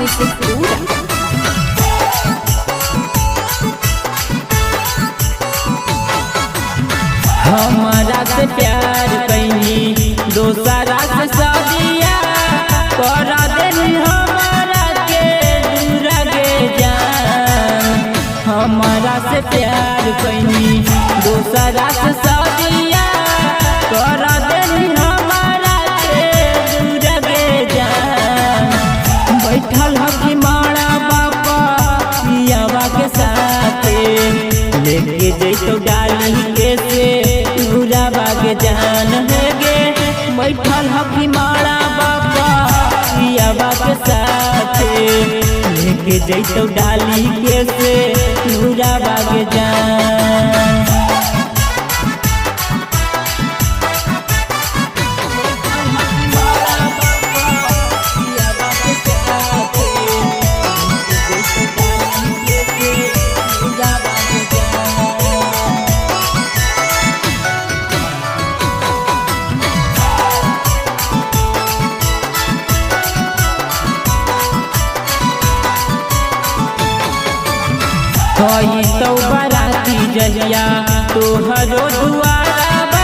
Musik हमारा से प्यार कैनी दोसरा से सदिया करा देनी हमारा के दूर गे जान। हमारा से प्यार कैनी दोसरा से सदिया करा देनी हमारा के दूर गे जान। बैठल हकी माड़ा बापा पियावा के साथे लेके जैतो डाली के से पूरा बाग जान गे। बैठल हकी माड़ा बाबा पियावा के साथे लेके जैतो डाली के से पूरा बाग जान। तो बराती जहिया तोहरो दुआरा बा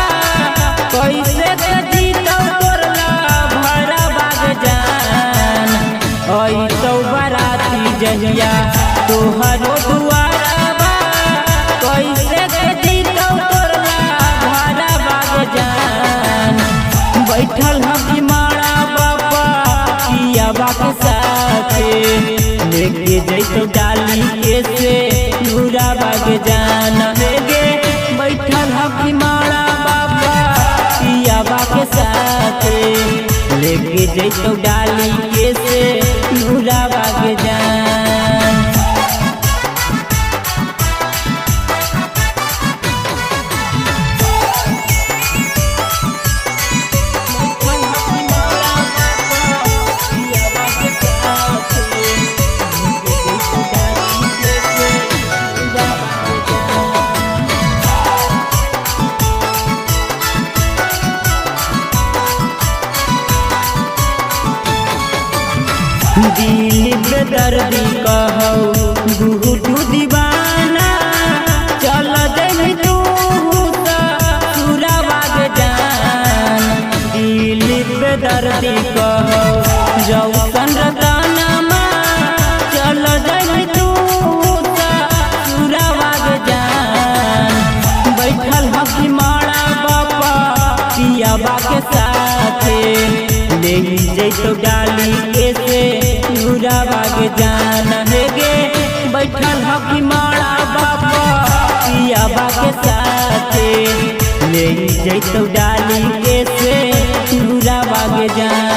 कैसे जीतो तोरला भरा बाग जान। तो बराती जहिया तोहरो दुआरा बा कैसे जीतो तोरला भरा बाग जान। बैठल हकी माड़ा बाबा पियावा के साथे लेके जैतो डाली के से पूरा बाग जान गे। बैठल हकी माड़ा बाबा पियावा के साथे लेके जैतो डाली के से पूरा बाग जान। दिल बेदर्दी कहौ गुहू दीवाना चल जही तू पूरा बाग जान। दिल बेदर्दी कहौ जौसन रतनमा चल जही तू पूरा बाग जान। बैठल हकी माड़ा बापा पियावा के साथे ले जैतो डाली के से पूरा बाग जान गे। बैठल हकी माड़ा बापा पियावा के साथे ले जैतो डाली के से पूरा बाग जान।